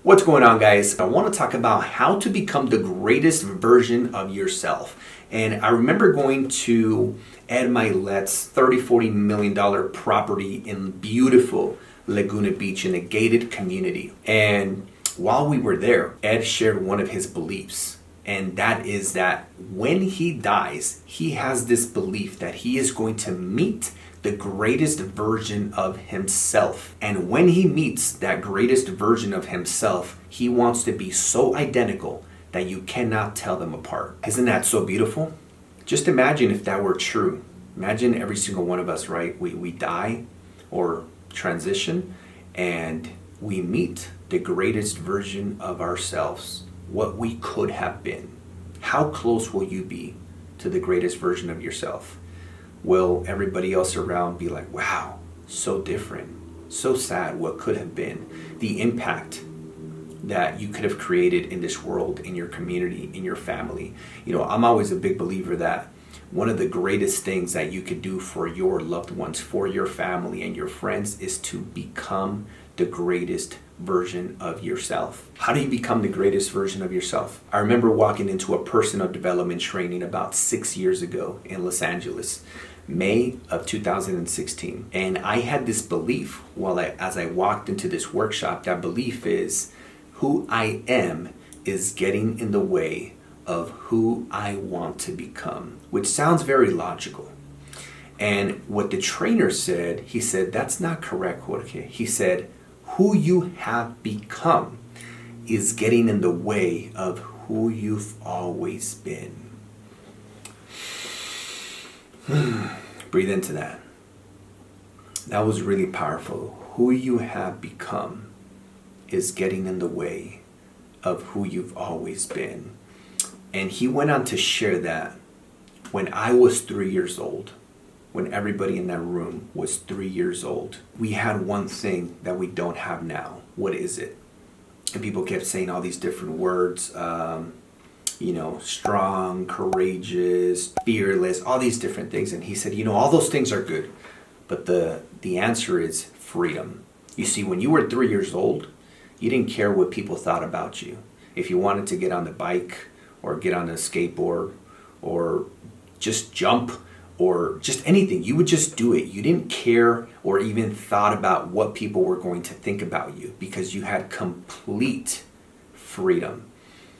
What's going on, guys? I want to talk about how to become the greatest version of yourself. And I remember going to Ed Milet's $30-40 million property in beautiful Laguna Beach in a gated community. And while we were there, Ed shared one of his beliefs. And that is that when he dies, he has this belief that he is going to meet the greatest version of himself. And when he meets that greatest version of himself, he wants to be so identical that you cannot tell them apart. Isn't that so beautiful? Just imagine if that were true. Imagine every single one of us, right? We die or transition and we meet the greatest version of ourselves, what we could have been. How close will you be to the greatest version of yourself? Will everybody else around be like, wow, so different, so sad, what could have been? The impact that you could have created in this world, in your community, in your family. You know, I'm always a big believer that one of the greatest things that you could do for your loved ones, for your family and your friends is to become the greatest version of yourself. How do you become the greatest version of yourself? I remember walking into a personal development training about 6 years ago in Los Angeles, May of 2016. And I had this belief as I walked into this workshop. That belief is who I am is getting in the way of who I want to become, which sounds very logical. And what the trainer said, he said, that's not correct, Jorge. He said, who you have become is getting in the way of who you've always been. Breathe into that. That was really powerful. Who you have become is getting in the way of who you've always been. And he went on to share that when I was 3 years old, when everybody in that room was 3 years old, we had one thing that we don't have now. What is it? And people kept saying all these different words, strong, courageous, fearless, all these different things. And he said, all those things are good. But the answer is freedom. You see, when you were 3 years old, you didn't care what people thought about you. If you wanted to get on the bike or get on a skateboard or just jump or just anything, you would just do it. You didn't care or even thought about what people were going to think about you because you had complete freedom.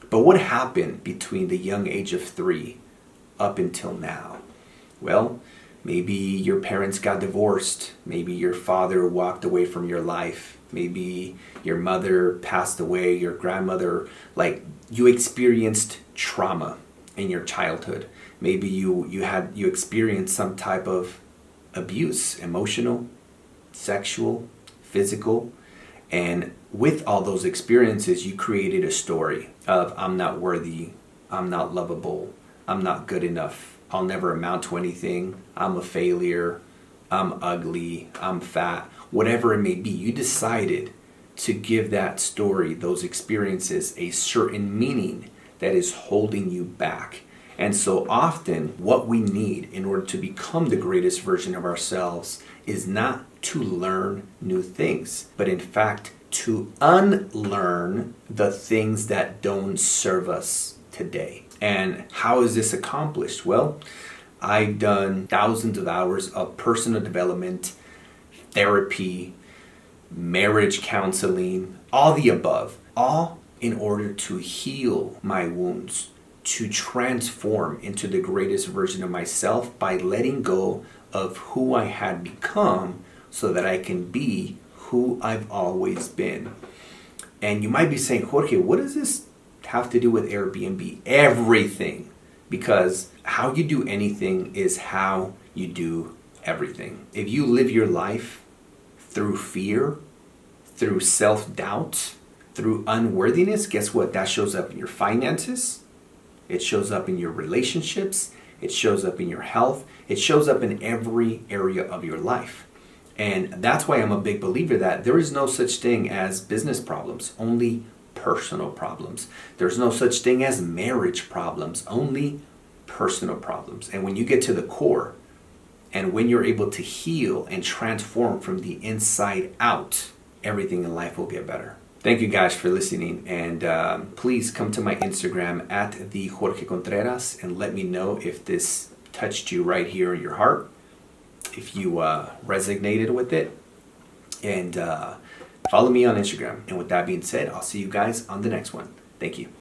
But what happened between the young age of 3 up until now? Well, maybe your parents got divorced. Maybe your father walked away from your life. Maybe your mother passed away, your grandmother, you experienced trauma in your childhood. Maybe you experienced some type of abuse, emotional, sexual, physical. And with all those experiences, you created a story of I'm not worthy, I'm not lovable, I'm not good enough, I'll never amount to anything, I'm a failure, I'm ugly, I'm fat, whatever it may be. You decided to give that story, those experiences, a certain meaning that is holding you back. And so often what we need in order to become the greatest version of ourselves is not to learn new things, but in fact to unlearn the things that don't serve us today. And how is this accomplished? Well, I've done thousands of hours of personal development, therapy, marriage counseling, all the above, all in order to heal my wounds, to transform into the greatest version of myself by letting go of who I had become so that I can be who I've always been. And you might be saying, Jorge, what does this have to do with Airbnb? Everything. Because how you do anything is how you do everything. If you live your life through fear, through self-doubt, through unworthiness, guess what? That shows up in your finances. It shows up in your relationships. It shows up in your health. It shows up in every area of your life. And that's why I'm a big believer that there is no such thing as business problems, only personal problems. There's no such thing as marriage problems, only personal problems. And when you get to the core, and when you're able to heal and transform from the inside out, everything in life will get better. Thank you guys for listening, and please come to my Instagram at the Jorge Contreras and let me know if this touched you right here in your heart, if you resonated with it, and follow me on Instagram. And with that being said, I'll see you guys on the next one. Thank you.